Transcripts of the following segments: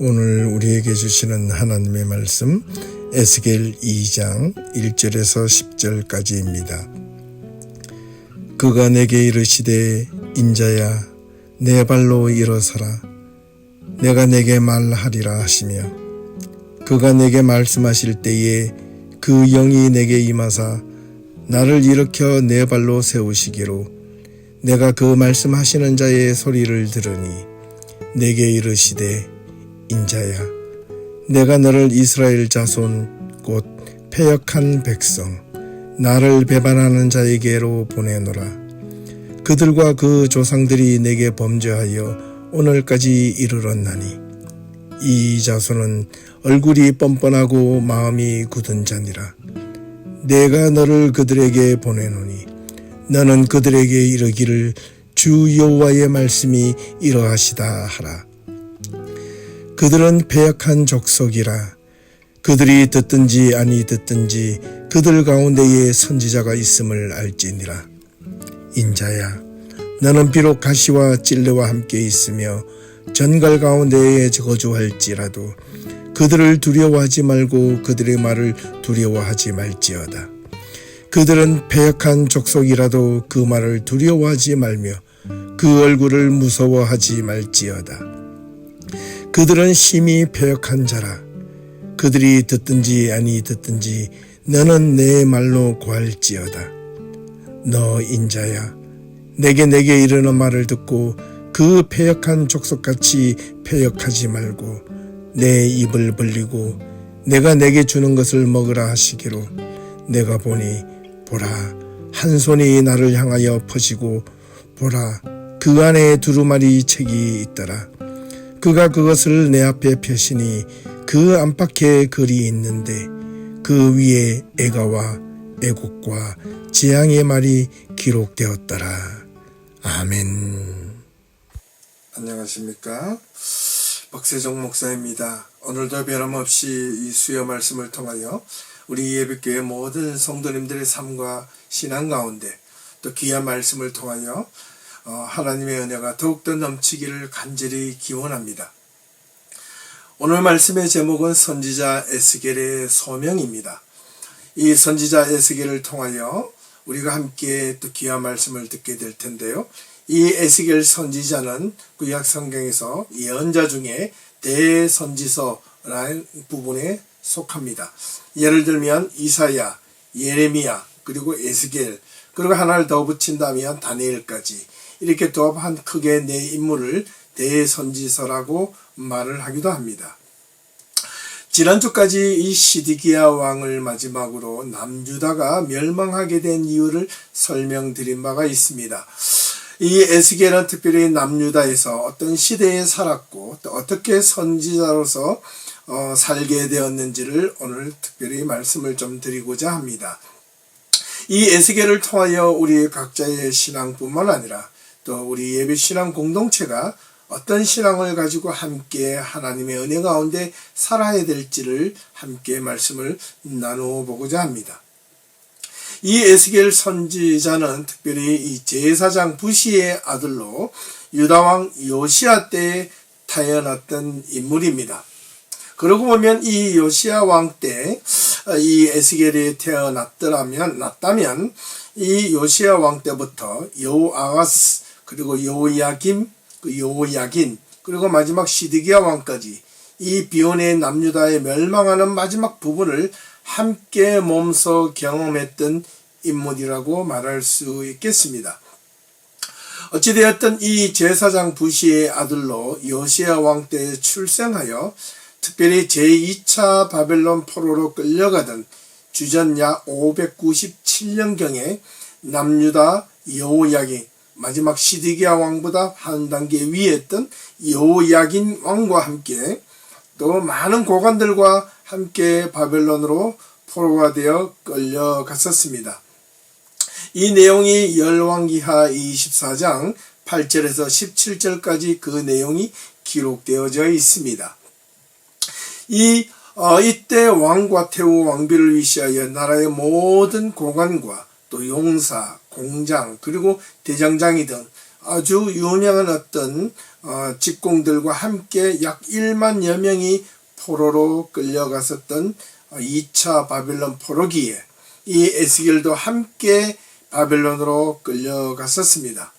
오늘 우리에게 주시는 하나님의 말씀 에스겔 2장 1절에서 10절까지입니다. 그가 내게 이르시되 인자야 내 발로 일어서라 내가 내게 말하리라 하시며 그가 내게 말씀하실 때에 그 영이 내게 임하사 나를 일으켜 내 발로 세우시기로 내가 그 말씀하시는 자의 소리를 들으니 내게 이르시되 인자야 내가 너를 이스라엘 자손 곧 패역한 백성 나를 배반하는 자에게로 보내노라. 그들과 그 조상들이 내게 범죄하여 오늘까지 이르렀나니 이 자손은 얼굴이 뻔뻔하고 마음이 굳은 자니라. 내가 너를 그들에게 보내노니 너는 그들에게 이르기를 주 여호와의 말씀이 이러하시다 하라. 그들은 패역한 족속이라. 그들이 듣든지 아니 듣든지 그들 가운데에 선지자가 있음을 알지니라. 인자야 너는 비록 가시와 찔레와 함께 있으며 전갈 가운데에 거주할지라도 그들을 두려워하지 말고 그들의 말을 두려워하지 말지어다. 그들은 패역한 족속이라도 그 말을 두려워하지 말며 그 얼굴을 무서워하지 말지어다. 그들은 심히 패역한 자라. 그들이 듣든지 아니 듣든지 너는 내 말로 고할지어다. 너 인자야 내게 이르는 말을 듣고 그 패역한 족속같이 패역하지 말고 내 입을 벌리고 내가 내게 주는 것을 먹으라 하시기로 내가 보니 보라 한 손이 나를 향하여 퍼지고 보라 그 안에 두루마리 책이 있더라. 그가 그것을 내 앞에 펴시니 그 안팎에 글이 있는데 그 위에 애가와 애국과 재앙의 말이 기록되었더라. 아멘. 안녕하십니까? 박세종 목사입니다. 오늘도 변함없이 이 수요 말씀을 통하여 우리 예배교회 모든 성도님들의 삶과 신앙 가운데 또 귀한 말씀을 통하여 하나님의 은혜가 더욱더 넘치기를 간절히 기원합니다. 오늘 말씀의 제목은 선지자 에스겔의 소명입니다. 이 선지자 에스겔을 통하여 우리가 함께 또 귀한 말씀을 듣게 될 텐데요. 이 에스겔 선지자는 구약 성경에서 예언자 중에 대선지서라는 부분에 속합니다. 예를 들면 이사야, 예레미야, 그리고 에스겔, 그리고 하나를 더 붙인다면 다니엘까지 이렇게 또 한 크게 네 인물을 대선지서라고 말을 하기도 합니다. 지난주까지 이 시드기야 왕을 마지막으로 남유다가 멸망하게 된 이유를 설명드린 바가 있습니다. 이 에스겔은 특별히 남유다에서 어떤 시대에 살았고 또 어떻게 선지자로서 살게 되었는지를 오늘 특별히 말씀을 좀 드리고자 합니다. 이 에스겔을 통하여 우리 각자의 신앙뿐만 아니라 또 우리 예배 신앙 공동체가 어떤 신앙을 가지고 함께 하나님의 은혜 가운데 살아야 될지를 함께 말씀을 나누어 보고자 합니다. 이 에스겔 선지자는 특별히 이 제사장 부시의 아들로 유다왕 요시야 때에 태어났던 인물입니다. 그러고 보면 이 요시야 왕 때 이 에스겔이 났다면 이 요시야 왕 때부터 여호아하스 그리고 여호야김, 여호야긴 그리고 마지막 시드기야 왕까지 이 비온의 남유다에 멸망하는 마지막 부분을 함께 몸소 경험했던 인물이라고 말할 수 있겠습니다. 어찌되었든 이 제사장 부시의 아들로 요시야 왕 때에 출생하여 특별히 제2차 바벨론 포로로 끌려가던 주전 약 597년경에 남유다 여호야긴 마지막 시드기야 왕보다 한 단계 위에 있던 여호야긴 왕과 함께 또 많은 고관들과 함께 바벨론으로 포로가 되어 끌려갔었습니다. 이 내용이 열왕기하 24장 8절에서 17절까지 그 내용이 기록되어져 있습니다. 이때 왕과 태우 왕비를 위시하여 나라의 모든 고관과 또 용사, 공장, 그리고 대장장이든 아주 유명한 어떤 직공들과 함께 약 1만여 명이 포로로 끌려갔었던 2차 바벨론 포로기에 이 에스겔도 함께 바벨론으로 끌려갔었습니다.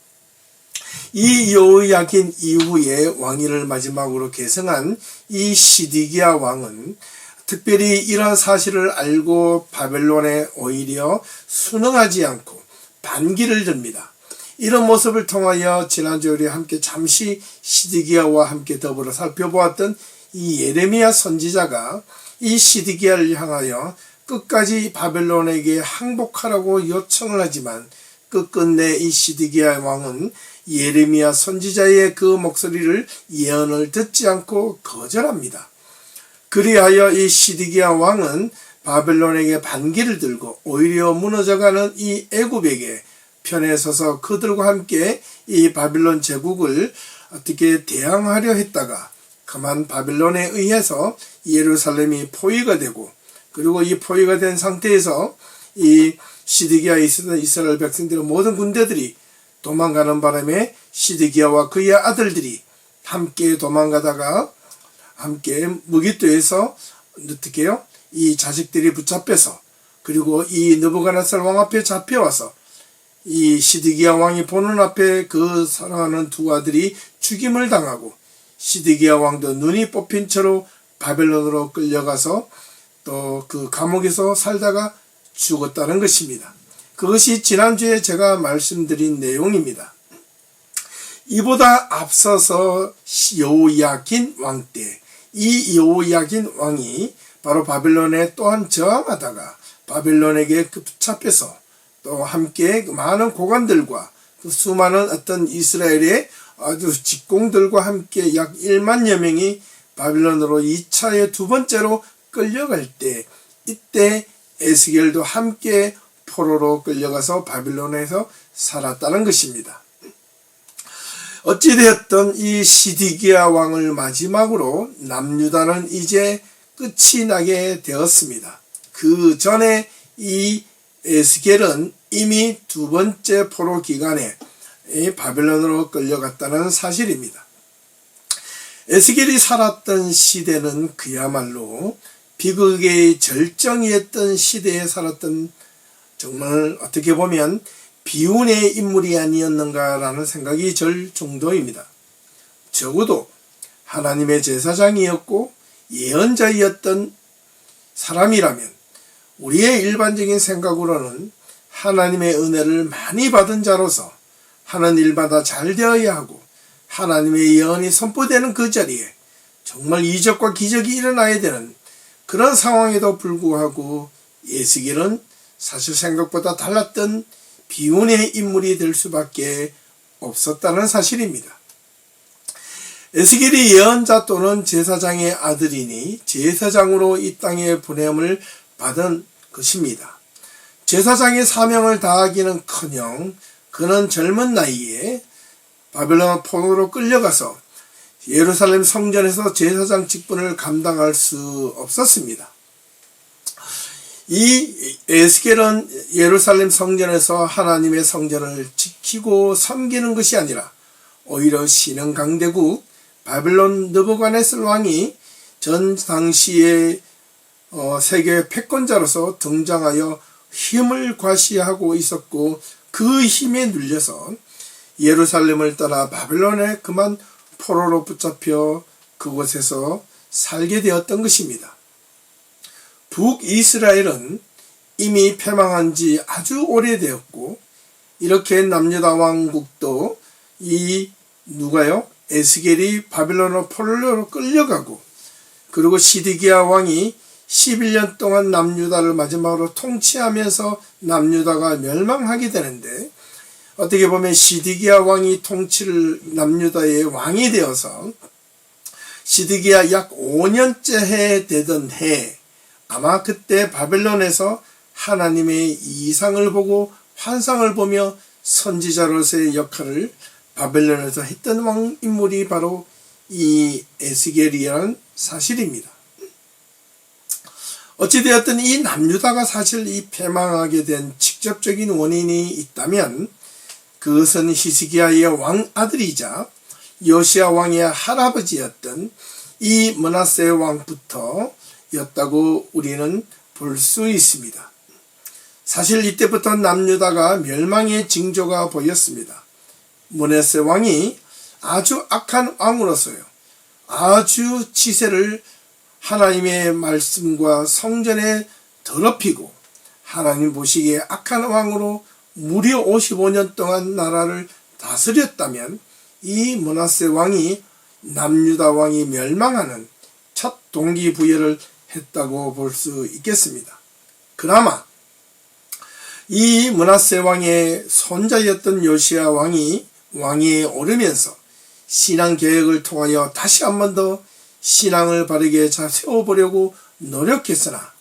이 여호야긴 이후에 왕위를 마지막으로 계승한 이 시드기야 왕은 특별히 이러한 사실을 알고 바벨론에 오히려 순응하지 않고 반기를 듭니다. 이런 모습을 통하여 지난주에 우리 함께 잠시 시드기야와 함께 더불어 살펴보았던 이 예레미야 선지자가 이 시드기야를 향하여 끝까지 바벨론에게 항복하라고 요청을 하지만 끝끝내 이 시드기야 왕은 예레미야 선지자의 그 목소리를 예언을 듣지 않고 거절합니다. 그리하여 이 시드기야 왕은 바벨론에게 반기를 들고 오히려 무너져가는 이 애굽에게 편에 서서 그들과 함께 이 바벨론 제국을 어떻게 대항하려 했다가 그만 바벨론에 의해서 예루살렘이 포위가 되고 그리고 이 포위가 된 상태에서 이 시드기야 이스라엘 백성들의 모든 군대들이 도망가는 바람에 시드기야와 그의 아들들이 함께 도망가다가 함께 무기토에서 어떻게요? 이 자식들이 붙잡혀서 그리고 이 느부갓네살 왕 앞에 잡혀와서 이 시드기야 왕이 보는 앞에 그 사랑하는 두 아들이 죽임을 당하고 시드기야 왕도 눈이 뽑힌 채로 바벨론으로 끌려가서 또 그 감옥에서 살다가 죽었다는 것입니다. 그것이 지난주에 제가 말씀드린 내용입니다. 이보다 앞서서 여호야긴 왕 때 이 여호야긴 왕이 바로 바벨론에 또한 저항하다가 바벨론에게 붙잡혀서 또 함께 많은 고관들과 그 수많은 어떤 이스라엘의 아주 직공들과 함께 약 1만여 명이 바벨론으로 2차의 두 번째로 끌려갈 때 이때 에스겔도 함께 포로로 끌려가서 바벨론에서 살았다는 것입니다. 어찌되었든 이 시드기야 왕을 마지막으로 남유다는 이제 끝이 나게 되었습니다. 그 전에 이 에스겔은 이미 두 번째 포로 기간에 바벨론으로 끌려갔다는 사실입니다. 에스겔이 살았던 시대는 그야말로 비극의 절정이었던 시대에 살았던 정말 어떻게 보면 비운의 인물이 아니었는가라는 생각이 들 정도입니다. 적어도 하나님의 제사장이었고 예언자이었던 사람이라면 우리의 일반적인 생각으로는 하나님의 은혜를 많이 받은 자로서 하는 일마다 잘 되어야 하고 하나님의 예언이 선포되는 그 자리에 정말 이적과 기적이 일어나야 되는 그런 상황에도 불구하고 에스겔은 사실 생각보다 달랐던 비운의 인물이 될 수밖에 없었다는 사실입니다. 에스겔이 예언자 또는 제사장의 아들이니 제사장으로 이 땅에 보냄을 받은 것입니다. 제사장의 사명을 다하기는커녕 그는 젊은 나이에 바벨론 포로로 끌려가서 예루살렘 성전에서 제사장 직분을 감당할 수 없었습니다. 이 에스겔은 예루살렘 성전에서 하나님의 성전을 지키고 섬기는 것이 아니라 오히려 신흥 강대국 바벨론 느부갓네살 왕이 전 당시의 세계 패권자로서 등장하여 힘을 과시하고 있었고 그 힘에 눌려서 예루살렘을 떠나 바벨론에 그만 포로로 붙잡혀 그곳에서 살게 되었던 것입니다. 북이스라엘은 이미 패망한 지 아주 오래되었고 이렇게 남유다 왕국도 에스겔이 바벨론으로 포로로 끌려가고 그리고 시드기야 왕이 11년 동안 남유다를 마지막으로 통치하면서 남유다가 멸망하게 되는데 어떻게 보면 시드기야 왕이 통치를 남유다의 왕이 되어서 시드기야 약 5년째 되던 해 아마 그때 바벨론에서 하나님의 이상을 보고 환상을 보며 선지자로서의 역할을 바벨론에서 했던 왕 인물이 바로 이 에스겔이라는 사실입니다. 어찌되었든 이 남유다가 사실 이 패망하게 된 직접적인 원인이 있다면 그것은 히스기야의 왕 아들이자 요시야 왕의 할아버지였던 이 므낫세 왕부터 였다고 우리는 볼 수 있습니다. 사실 이때부터 남유다가 멸망의 징조가 보였습니다. 므낫세 왕이 아주 악한 왕으로서요, 아주 치세를 하나님의 말씀과 성전에 더럽히고 하나님 보시기에 악한 왕으로 무려 55년 동안 나라를 다스렸다면 이 므낫세 왕이 남유다 왕이 멸망하는 첫 동기부여를 했다고 볼 수 있겠습니다. 그나마 이 므낫세 왕의 손자였던 요시야 왕이 왕위에 오르면서 신앙 개혁을 통하여 다시 한 번 더 신앙을 바르게 잘 세워보려고 노력했으나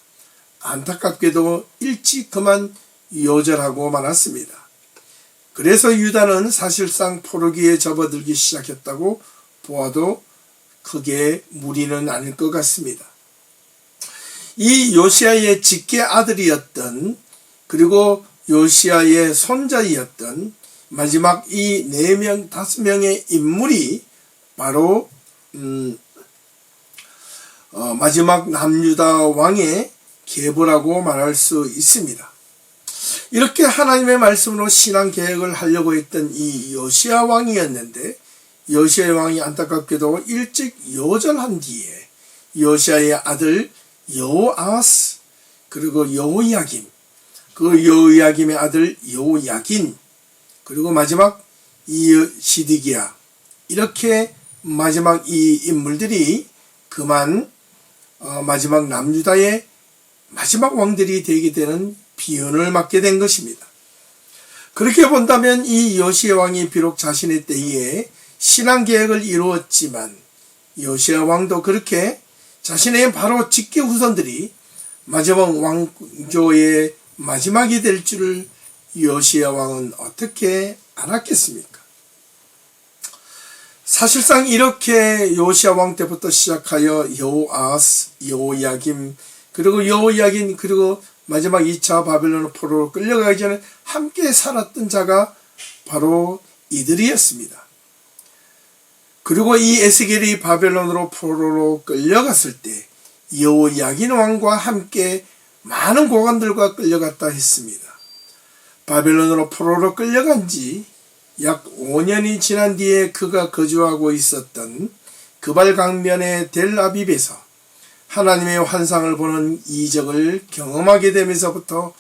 안타깝게도 일찍 그만 요절하고 말았습니다. 그래서 유다는 사실상 포로기에 접어들기 시작했다고 보아도 크게 무리는 아닐 것 같습니다. 이 요시야의 직계 아들이었던, 그리고 요시야의 손자이었던 마지막 이 4명, 5명의 인물이 바로 마지막 남유다 왕의 계보라고 말할 수 있습니다. 이렇게 하나님의 말씀으로 신앙 개혁을 하려고 했던 이 요시야 왕이었는데, 요시야 왕이 안타깝게도 일찍 요절한 뒤에 요시야의 아들 여호아스, 그리고 여호야김, 그 여호야김의 아들 여호야긴, 그리고 마지막 시드기야, 이렇게 마지막 이 인물들이 그만 마지막 남유다의 마지막 왕들이 되게 되는 비연을 맞게 된 것입니다. 그렇게 본다면 이 요시야 왕이 비록 자신의 때에 신앙개혁을 이루었지만 요시야 왕도 그렇게 자신의 바로 직계 후손들이 마지막 왕조의 마지막이 될 줄을 요시야 왕은 어떻게 알았겠습니까? 사실상 이렇게 요시야 왕 때부터 시작하여 여호아스, 여호야김, 그리고 여호야긴, 그리고 마지막 2차 바벨론 포로로 끌려가기 전에 함께 살았던 자가 바로 이들이었습니다. 그리고 이 에스겔이 바벨론으로 포로로 끌려갔을 때 여호야긴 왕과 함께 많은 고관들과 끌려갔다 했습니다. 바벨론으로 포로로 끌려간 지 약 5년이 지난 뒤에 그가 거주하고 있었던 그발 강변의 델아빕에서 하나님의 환상을 보는 이적을 경험하게 되면서부터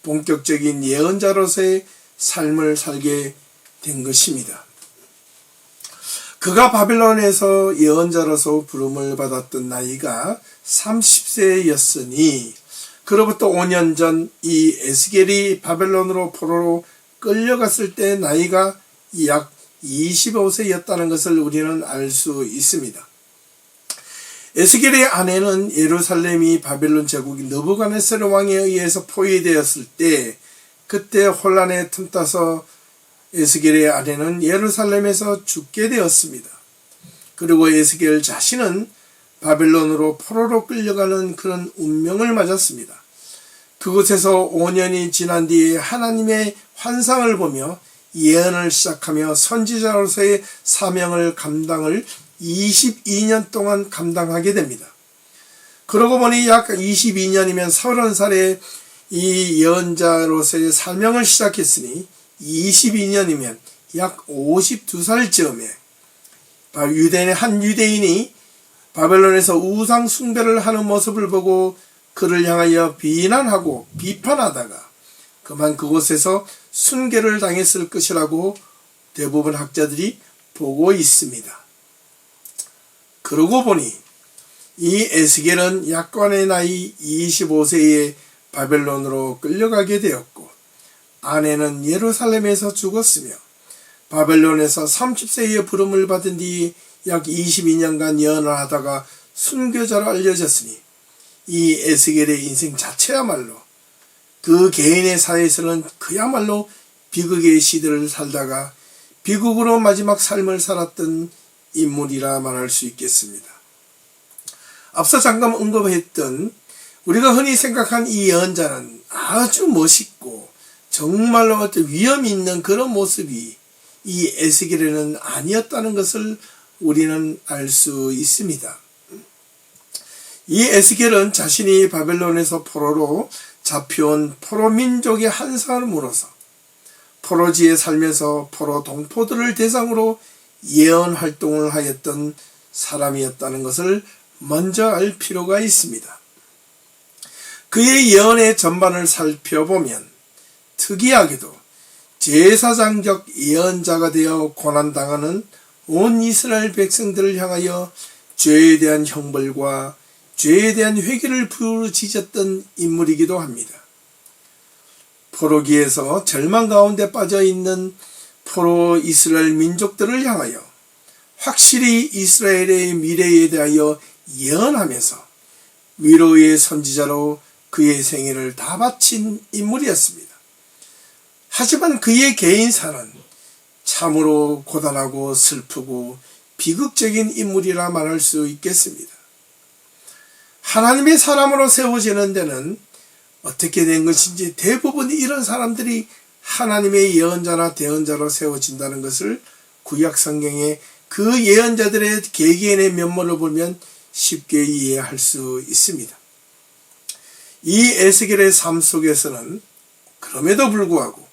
본격적인 예언자로서의 삶을 살게 된 것입니다. 그가 바벨론에서 예언자로서 부름을 받았던 나이가 30세였으니 그로부터 5년 전 이 에스겔이 바벨론으로 포로로 끌려갔을 때 나이가 약 25세였다는 것을 우리는 알 수 있습니다. 에스겔의 아내는 예루살렘이 바벨론 제국인 느부갓네살 왕에 의해서 포위되었을 때 그때 혼란에 틈타서 에스겔의 아내는 예루살렘에서 죽게 되었습니다. 그리고 에스겔 자신은 바벨론으로 포로로 끌려가는 그런 운명을 맞았습니다. 그곳에서 5년이 지난 뒤에 하나님의 환상을 보며 예언을 시작하며 선지자로서의 사명을 감당을 22년 동안 감당하게 됩니다. 그러고 보니 약 22년이면 30살에 이 예언자로서의 사명을 시작했으니 22년이면 약 52살쯤에 한 유대인이 바벨론에서 우상 숭배를 하는 모습을 보고 그를 향하여 비난하고 비판하다가 그만 그곳에서 순교를 당했을 것이라고 대부분 학자들이 보고 있습니다. 그러고 보니 이 에스겔은 약관의 나이 25세에 바벨론으로 끌려가게 되었고 아내는 예루살렘에서 죽었으며 바벨론에서 30세에 부름을 받은 뒤 약 22년간 예언을 하다가 순교자로 알려졌으니 이 에스겔의 인생 자체야말로 그 개인의 사회에서는 그야말로 비극의 시대를 살다가 비극으로 마지막 삶을 살았던 인물이라 말할 수 있겠습니다. 앞서 잠깐 언급했던 우리가 흔히 생각한 이 예언자는 아주 멋있고 정말로 어떤 위험 있는 그런 모습이 이 에스겔에는 아니었다는 것을 우리는 알 수 있습니다. 이 에스겔은 자신이 바벨론에서 포로로 잡혀온 포로 민족의 한사람으로서 포로지에 살면서 포로 동포들을 대상으로 예언 활동을 하였던 사람이었다는 것을 먼저 알 필요가 있습니다. 그의 예언의 전반을 살펴보면 특이하게도 제사장적 예언자가 되어 고난당하는 온 이스라엘 백성들을 향하여 죄에 대한 형벌과 죄에 대한 회개를 부르짖었던 인물이기도 합니다. 포로기에서 절망 가운데 빠져있는 포로 이스라엘 민족들을 향하여 확실히 이스라엘의 미래에 대하여 예언하면서 위로의 선지자로 그의 생애를 다 바친 인물이었습니다. 하지만 그의 개인사는 참으로 고단하고 슬프고 비극적인 인물이라 말할 수 있겠습니다. 하나님의 사람으로 세워지는 데는 어떻게 된 것인지 대부분 이런 사람들이 하나님의 예언자나 대언자로 세워진다는 것을 구약 성경의 그 예언자들의 개개인의 면모를 보면 쉽게 이해할 수 있습니다. 이 에스겔의 삶 속에서는 그럼에도 불구하고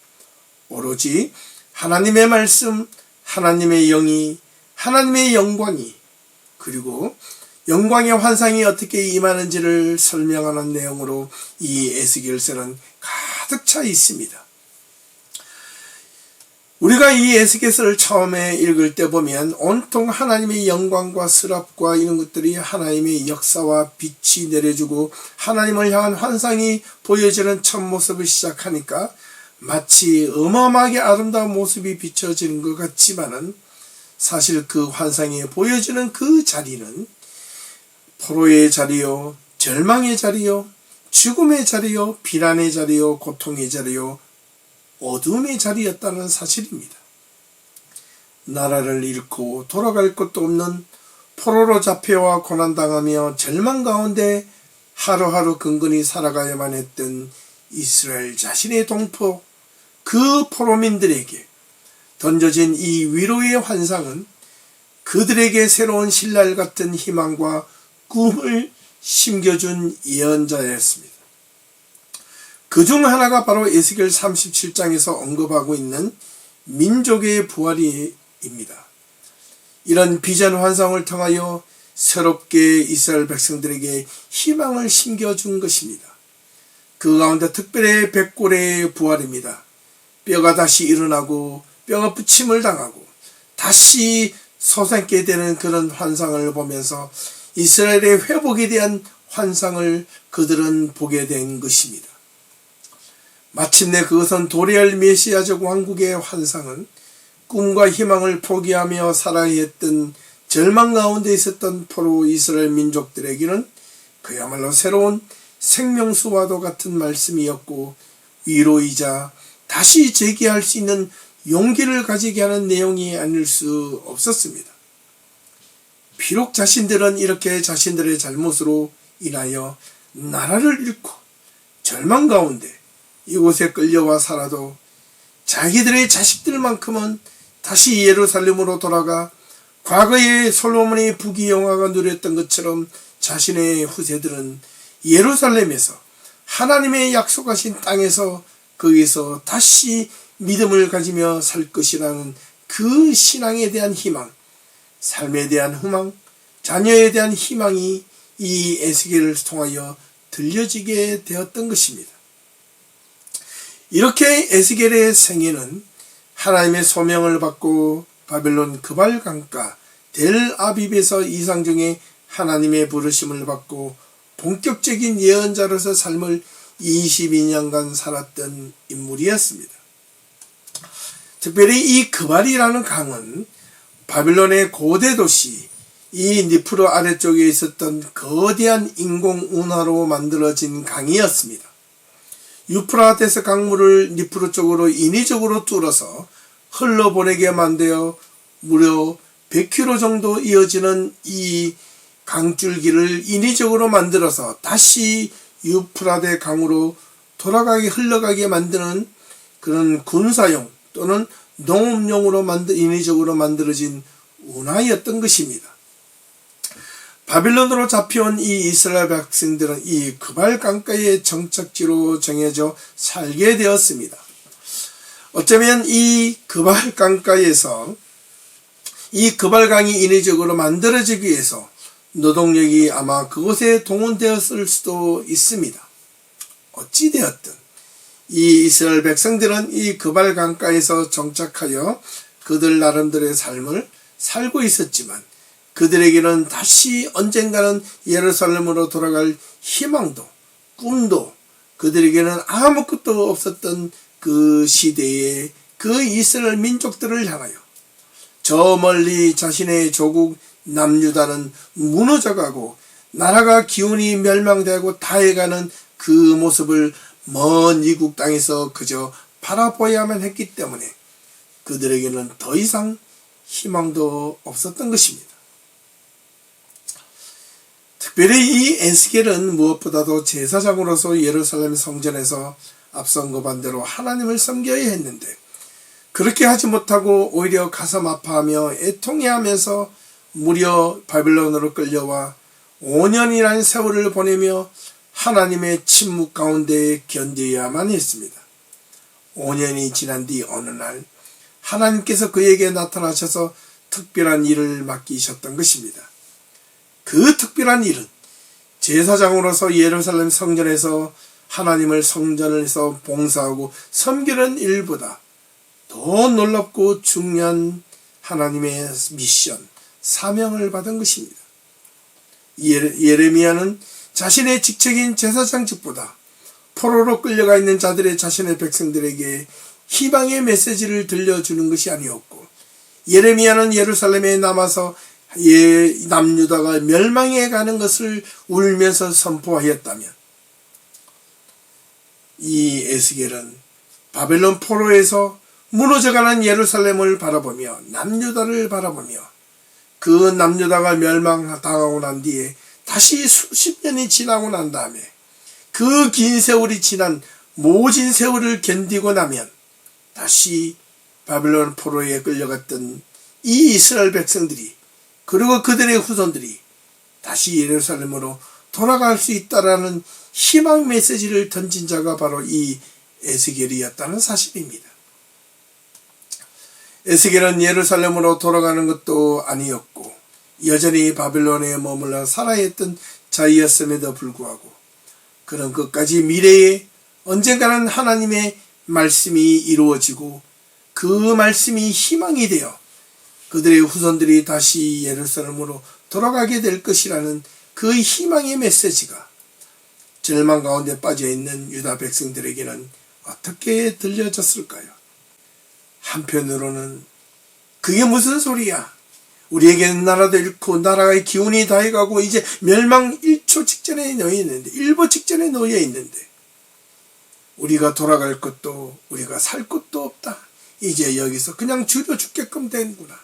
오로지 하나님의 말씀, 하나님의 영이, 하나님의 영광이, 그리고 영광의 환상이 어떻게 임하는지를 설명하는 내용으로 이 에스겔서는 가득 차 있습니다. 우리가 이 에스겔서를 처음에 읽을 때 보면 온통 하나님의 영광과 스랍과 이런 것들이 하나님의 역사와 빛이 내려주고 하나님을 향한 환상이 보여지는 첫 모습을 시작하니까 마치 어마어마하게 아름다운 모습이 비춰지는 것 같지만은 사실 그 환상이 보여지는 그 자리는 포로의 자리요, 절망의 자리요, 죽음의 자리요, 비난의 자리요, 고통의 자리요, 어둠의 자리였다는 사실입니다. 나라를 잃고 돌아갈 곳도 없는 포로로 잡혀와 고난당하며 절망 가운데 하루하루 근근히 살아가야만 했던 이스라엘 자신의 동포, 그 포로민들에게 던져진 이 위로의 환상은 그들에게 새로운 신랄 같은 희망과 꿈을 심겨준 예언자였습니다. 그 중 하나가 바로 에스겔 37장에서 언급하고 있는 민족의 부활입니다. 이런 비전 환상을 통하여 새롭게 이스라엘 백성들에게 희망을 심겨준 것입니다. 그 가운데 특별히 백골의 부활입니다. 뼈가 다시 일어나고 뼈가 부침을 당하고 다시 솟아있게 되는 그런 환상을 보면서 이스라엘의 회복에 대한 환상을 그들은 보게 된 것입니다. 마침내 그것은 도래할 메시아적 왕국의 환상은 꿈과 희망을 포기하며 살아야 했던 절망 가운데 있었던 포로 이스라엘 민족들에게는 그야말로 새로운 생명수와도 같은 말씀이었고 위로이자 다시 재기할 수 있는 용기를 가지게 하는 내용이 아닐 수 없었습니다. 비록 자신들은 이렇게 자신들의 잘못으로 인하여 나라를 잃고 절망 가운데 이곳에 끌려와 살아도 자기들의 자식들만큼은 다시 예루살렘으로 돌아가 과거에 솔로몬의 부귀영화가 누렸던 것처럼 자신의 후세들은 예루살렘에서 하나님의 약속하신 땅에서 거기서 다시 믿음을 가지며 살 것이라는 그 신앙에 대한 희망, 삶에 대한 희망, 자녀에 대한 희망이 이 에스겔을 통하여 들려지게 되었던 것입니다. 이렇게 에스겔의 생애는 하나님의 소명을 받고 바벨론 그발 강가 델 아빕에서 이상 중에 하나님의 부르심을 받고 본격적인 예언자로서 삶을 22년간 살았던 인물이었습니다. 특별히 이 그발이라는 강은 바빌론의 고대 도시 이 니프로 아래쪽에 있었던 거대한 인공 운하로 만들어진 강이었습니다. 유프라테스 강물을 니프로 쪽으로 인위적으로 뚫어서 흘러보내게 만들어 무려 100km 정도 이어지는 이 강줄기를 인위적으로 만들어서 다시 유프라테 강으로 흘러가게 만드는 그런 군사용 또는 농업용으로 인위적으로 만들어진 운하였던 것입니다. 바빌론으로 잡혀온 이 이스라엘 백성들은 이 그발 강가의 정착지로 정해져 살게 되었습니다. 어쩌면 이 그발 강가에서 이 그발강이 인위적으로 만들어지기 위해서 노동력이 아마 그곳에 동원되었을 수도 있습니다. 어찌되었든 이 이스라엘 백성들은 이 그발 강가에서 정착하여 그들 나름대로의 삶을 살고 있었지만 그들에게는 다시 언젠가는 예루살렘으로 돌아갈 희망도 꿈도 그들에게는 아무것도 없었던 그 시대의 그 이스라엘 민족들을 향하여 저 멀리 자신의 조국 남유다는 무너져가고 나라가 기운이 멸망되고 다해가는 그 모습을 먼 이국 땅에서 그저 바라보야만 했기 때문에 그들에게는 더 이상 희망도 없었던 것입니다. 특별히 이 에스겔은 무엇보다도 제사장으로서 예루살렘 성전에서 앞선 것 반대로 하나님을 섬겨야 했는데 그렇게 하지 못하고 오히려 가슴 아파하며 애통해하면서 무려 바빌론으로 끌려와 5년이라는 세월을 보내며 하나님의 침묵 가운데 견뎌야만 했습니다. 5년이 지난 뒤 어느 날 하나님께서 그에게 나타나셔서 특별한 일을 맡기셨던 것입니다. 그 특별한 일은 제사장으로서 예루살렘 성전에서 하나님을 성전에서 봉사하고 섬기는 일보다 더 놀랍고 중요한 하나님의 미션, 사명을 받은 것입니다. 예레미야는 자신의 직책인 제사장직보다 포로로 끌려가 있는 자들의 자신의 백성들에게 희망의 메시지를 들려주는 것이 아니었고 예레미야는 예루살렘에 남아서 남유다가 멸망해 가는 것을 울면서 선포하였다면 이 에스겔은 바벨론 포로에서 무너져가는 예루살렘을 바라보며 남유다를 바라보며 그 남유다가 멸망당하고 난 뒤에 다시 수십 년이 지나고 난 다음에 그 긴 세월이 지난 모진 세월을 견디고 나면 다시 바벨론 포로에 끌려갔던 이 이스라엘 백성들이 그리고 그들의 후손들이 다시 예루살렘으로 돌아갈 수 있다라는 희망 메시지를 던진 자가 바로 이 에스겔이었다는 사실입니다. 에스겔은 예루살렘으로 돌아가는 것도 아니었고 여전히 바벨론에 머물러 살아야 했던 자이었음에도 불구하고 그는 끝까지 미래에 언젠가는 하나님의 말씀이 이루어지고 그 말씀이 희망이 되어 그들의 후손들이 다시 예루살렘으로 돌아가게 될 것이라는 그 희망의 메시지가 절망 가운데 빠져있는 유다 백성들에게는 어떻게 들려졌을까요? 한편으로는 그게 무슨 소리야? 우리에게는 나라도 잃고 나라의 기운이 다해가고 이제 멸망 1초 직전에 놓여 있는데 1보 직전에 놓여 있는데 우리가 돌아갈 것도 우리가 살 것도 없다. 이제 여기서 그냥 죽여 죽게끔 되는구나.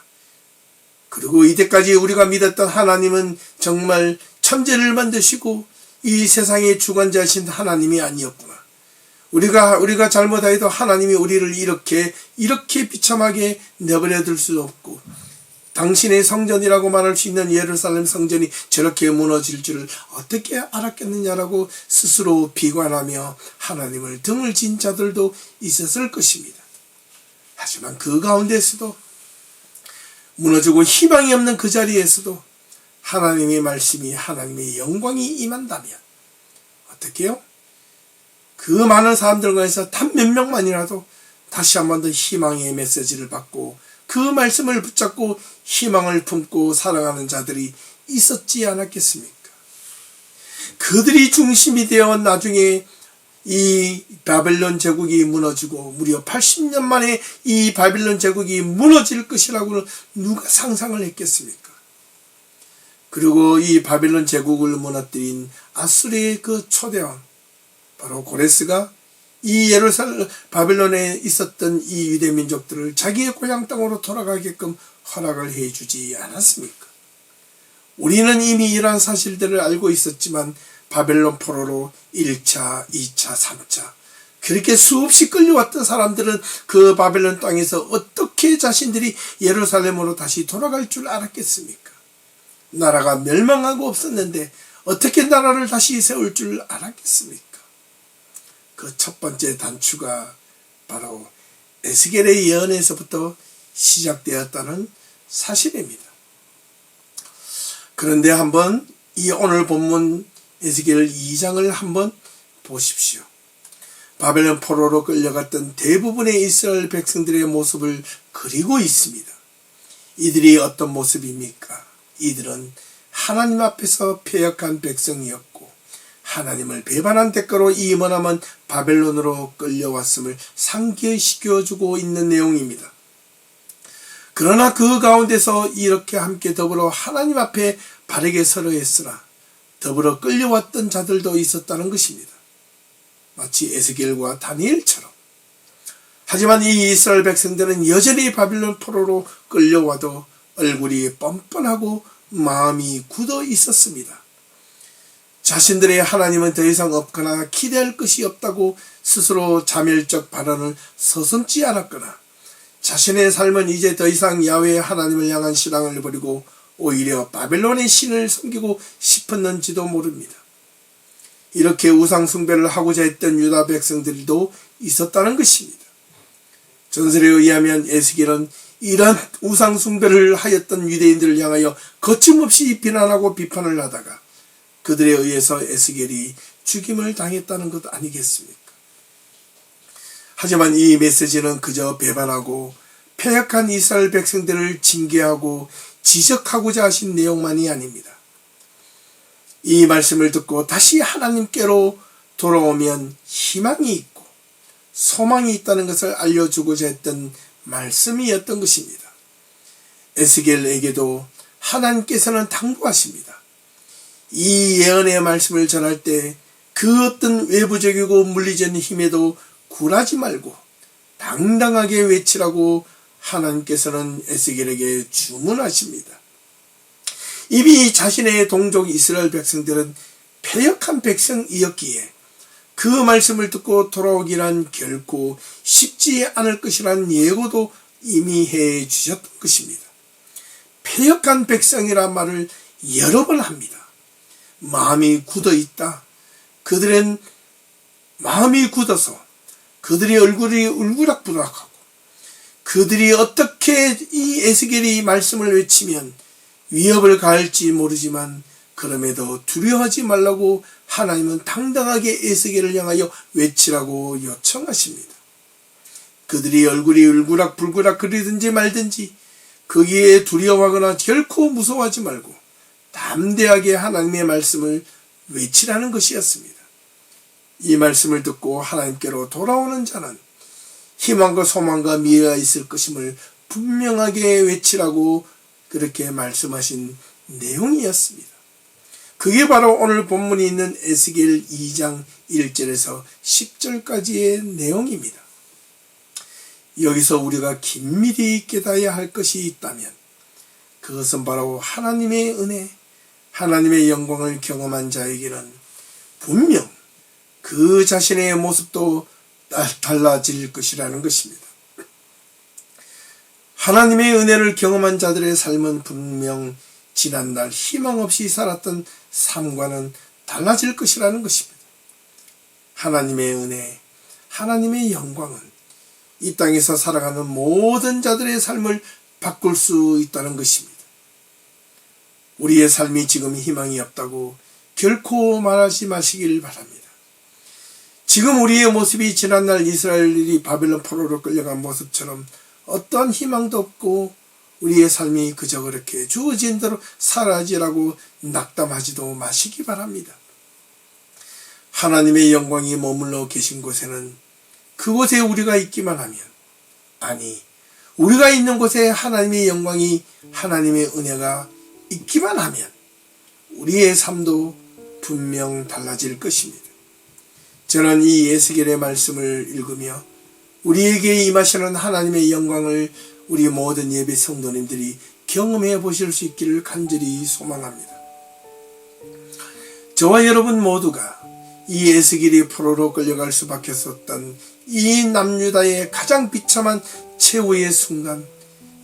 그리고 이때까지 우리가 믿었던 하나님은 정말 천재를 만드시고 이 세상의 주관자이신 하나님이 아니었구나. 우리가 잘못해도 하나님이 우리를 이렇게 비참하게 내버려 둘 수 없고 당신의 성전이라고 말할 수 있는 예루살렘 성전이 저렇게 무너질 줄을 어떻게 알았겠느냐라고 스스로 비관하며 하나님을 등을 진 자들도 있었을 것입니다. 하지만 그 가운데서도 무너지고 희망이 없는 그 자리에서도 하나님의 말씀이 하나님의 영광이 임한다면 어떻게 해요? 그 많은 사람들 가운데서 단 몇 명만이라도 다시 한 번 더 희망의 메시지를 받고 그 말씀을 붙잡고 희망을 품고 살아가는 자들이 있었지 않았겠습니까? 그들이 중심이 되어 나중에 이 바벨론 제국이 무너지고 무려 80년 만에 이 바벨론 제국이 무너질 것이라고 누가 상상을 했겠습니까? 그리고 이 바벨론 제국을 무너뜨린 아수르의 그 초대왕 바로 고레스가 이 예루살렘 바벨론에 있었던 이 유대 민족들을 자기의 고향 땅으로 돌아가게끔 허락을 해주지 않았습니까? 우리는 이미 이러한 사실들을 알고 있었지만 바벨론 포로로 1차, 2차, 3차 그렇게 수없이 끌려왔던 사람들은 그 바벨론 땅에서 어떻게 자신들이 예루살렘으로 다시 돌아갈 줄 알았겠습니까? 나라가 멸망하고 없었는데 어떻게 나라를 다시 세울 줄 알았겠습니까? 그 첫 번째 단추가 바로 에스겔의 예언에서부터 시작되었다는 사실입니다. 그런데 한번 이 오늘 본문 에스겔 2장을 한번 보십시오. 바벨론 포로로 끌려갔던 대부분의 이스라엘 백성들의 모습을 그리고 있습니다. 이들이 어떤 모습입니까? 이들은 하나님 앞에서 패역한 백성이었고 하나님을 배반한 대가로 이 머나먼 바벨론으로 끌려왔음을 상기시켜주고 있는 내용입니다. 그러나 그 가운데서 이렇게 함께 더불어 하나님 앞에 바르게 서려 했으나 더불어 끌려왔던 자들도 있었다는 것입니다. 마치 에스겔과 다니엘처럼. 하지만 이 이스라엘 백성들은 여전히 바빌론 포로로 끌려와도 얼굴이 뻔뻔하고 마음이 굳어 있었습니다. 자신들의 하나님은 더 이상 없거나 기대할 것이 없다고 스스로 자멸적 발언을 서슴지 않았거나 자신의 삶은 이제 더 이상 야훼의 하나님을 향한 신앙을 버리고 오히려 바벨론의 신을 섬기고 싶었는지도 모릅니다. 이렇게 우상 숭배를 하고자 했던 유다 백성들도 있었다는 것입니다. 전설에 의하면 에스겔은 이런 우상 숭배를 하였던 유대인들을 향하여 거침없이 비난하고 비판을 하다가 그들에 의해서 에스겔이 죽임을 당했다는 것 아니겠습니까? 하지만 이 메시지는 그저 배반하고 패역한 이스라엘 백성들을 징계하고 지적하고자 하신 내용만이 아닙니다. 이 말씀을 듣고 다시 하나님께로 돌아오면 희망이 있고 소망이 있다는 것을 알려주고자 했던 말씀이었던 것입니다. 에스겔에게도 하나님께서는 당부하십니다. 이 예언의 말씀을 전할 때 그 어떤 외부적이고 물리적인 힘에도 굴하지 말고 당당하게 외치라고 하나님께서는 에스겔에게 주문하십니다. 이미 자신의 동족 이스라엘 백성들은 패역한 백성이었기에 그 말씀을 듣고 돌아오기란 결코 쉽지 않을 것이란 예고도 이미 해 주셨던 것입니다. 패역한 백성이란 말을 여러 번 합니다. 마음이 굳어 있다. 그들은 마음이 굳어서 그들의 얼굴이 울그락불락하고 그들이 어떻게 이 에스겔이 말씀을 외치면 위협을 가할지 모르지만 그럼에도 두려워하지 말라고 하나님은 당당하게 에스겔을 향하여 외치라고 요청하십니다. 그들이 얼굴이 울그락불그락 거리든지 말든지 거기에 두려워하거나 결코 무서워하지 말고 담대하게 하나님의 말씀을 외치라는 것이었습니다. 이 말씀을 듣고 하나님께로 돌아오는 자는 희망과 소망과 미래가 있을 것임을 분명하게 외치라고 그렇게 말씀하신 내용이었습니다. 그게 바로 오늘 본문이 있는 에스겔 2장 1절에서 10절까지의 내용입니다. 여기서 우리가 긴밀히 깨달아야 할 것이 있다면 그것은 바로 하나님의 은혜, 하나님의 영광을 경험한 자에게는 분명 그 자신의 모습도 달라질 것이라는 것입니다. 하나님의 은혜를 경험한 자들의 삶은 분명 지난날 희망 없이 살았던 삶과는 달라질 것이라는 것입니다. 하나님의 은혜, 하나님의 영광은 이 땅에서 살아가는 모든 자들의 삶을 바꿀 수 있다는 것입니다. 우리의 삶이 지금 희망이 없다고 결코 말하지 마시길 바랍니다. 지금 우리의 모습이 지난날 이스라엘이 바벨론 포로로 끌려간 모습처럼 어떠한 희망도 없고 우리의 삶이 그저 그렇게 주어진 대로 살아지라고 낙담하지도 마시기 바랍니다. 하나님의 영광이 머물러 계신 곳에는 그곳에 우리가 있기만 하면, 아니 우리가 있는 곳에 하나님의 영광이, 하나님의 은혜가 있기만 하면 우리의 삶도 분명 달라질 것입니다. 저는 이 에스겔의 말씀을 읽으며 우리에게 임하시는 하나님의 영광을 우리 모든 예배 성도님들이 경험해 보실 수 있기를 간절히 소망합니다. 저와 여러분 모두가 이 에스겔이 포로로 끌려갈 수밖에 없었던 이 남유다의 가장 비참한 최후의 순간,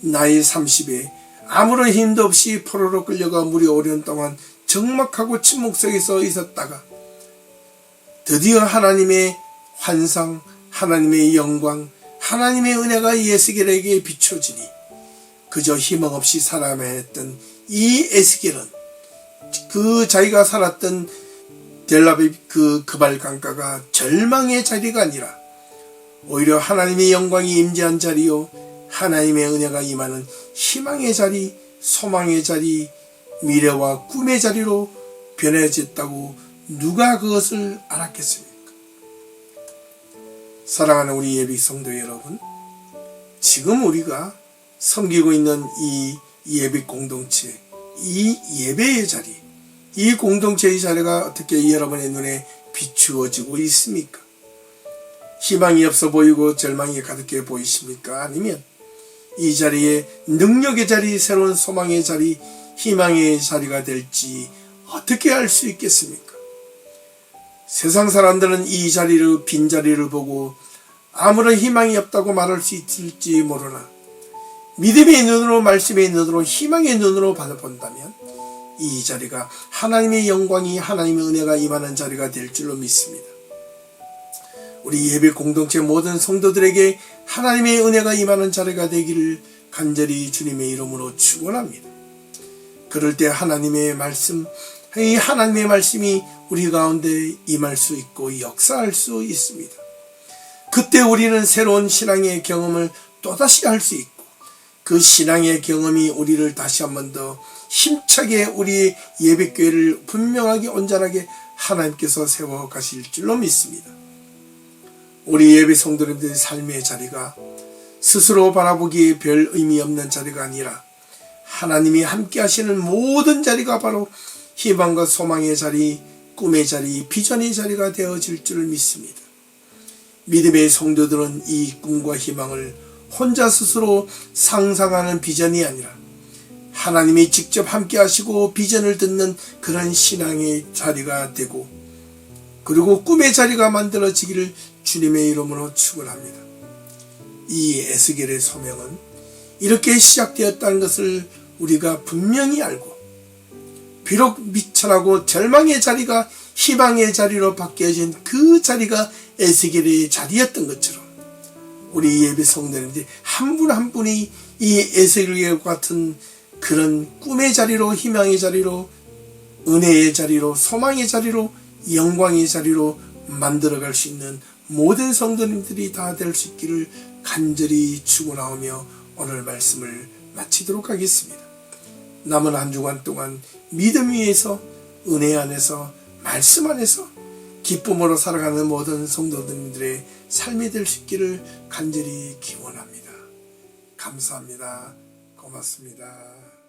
나이 30에 아무런 힘도 없이 포로로 끌려가 무려 5년 동안 적막하고 침묵 속에서 있었다가 드디어 하나님의 환상, 하나님의 영광, 하나님의 은혜가 에스겔에게 비춰지니 그저 희망 없이 살아야만 했던 이 에스겔은 그 자기가 살았던 델라비브 그 그발 강가가 절망의 자리가 아니라 오히려 하나님의 영광이 임재한 자리요, 하나님의 은혜가 임하는 희망의 자리, 소망의 자리, 미래와 꿈의 자리로 변해졌다고 누가 그것을 알았겠습니까? 사랑하는 우리 예비 성도 여러분, 지금 우리가 섬기고 있는 이 예비 공동체, 이 예배의 자리, 이 공동체의 자리가 어떻게 여러분의 눈에 비추어지고 있습니까? 희망이 없어 보이고 절망이 가득해 보이십니까? 아니면 이 자리에 능력의 자리, 새로운 소망의 자리, 희망의 자리가 될지 어떻게 알 수 있겠습니까? 세상 사람들은 이 자리를, 빈 자리를 보고 아무런 희망이 없다고 말할 수 있을지 모르나 믿음의 눈으로, 말씀의 눈으로, 희망의 눈으로 바라본다면 이 자리가 하나님의 영광이, 하나님의 은혜가 임하는 자리가 될 줄로 믿습니다. 우리 예배 공동체 모든 성도들에게 하나님의 은혜가 임하는 자리가 되기를 간절히 주님의 이름으로 축원합니다. 그럴 때 하나님의 말씀, 이 하나님의 말씀이 우리 가운데 임할 수 있고 역사할 수 있습니다. 그때 우리는 새로운 신앙의 경험을 또다시 할 수 있고 그 신앙의 경험이 우리를 다시 한 번 더 힘차게 우리 예배교회를 분명하게 온전하게 하나님께서 세워 가실 줄로 믿습니다. 우리 예배 성도님들의 삶의 자리가 스스로 바라보기에 별 의미 없는 자리가 아니라 하나님이 함께 하시는 모든 자리가 바로 희망과 소망의 자리, 꿈의 자리, 비전의 자리가 되어질 줄 믿습니다. 믿음의 성도들은 이 꿈과 희망을 혼자 스스로 상상하는 비전이 아니라 하나님이 직접 함께 하시고 비전을 듣는 그런 신앙의 자리가 되고 그리고 꿈의 자리가 만들어지기를 주님의 이름으로 축원합니다. 이 에스겔의 소명은 이렇게 시작되었다는 것을 우리가 분명히 알고 비록 미천하고 절망의 자리가 희망의 자리로 바뀌어진 그 자리가 에스겔의 자리였던 것처럼 우리 예배 성도님들이 한 분 한 분이 이 에스겔과 같은 그런 꿈의 자리로, 희망의 자리로, 은혜의 자리로, 소망의 자리로, 영광의 자리로 만들어갈 수 있는 모든 성도님들이 다 될 수 있기를 간절히 축원하오며 오늘 말씀을 마치도록 하겠습니다. 남은 한 주간 동안 믿음 위에서, 은혜 안에서, 말씀 안에서 기쁨으로 살아가는 모든 성도님들의 삶이 될 수 있기를 간절히 기원합니다. 감사합니다. 고맙습니다.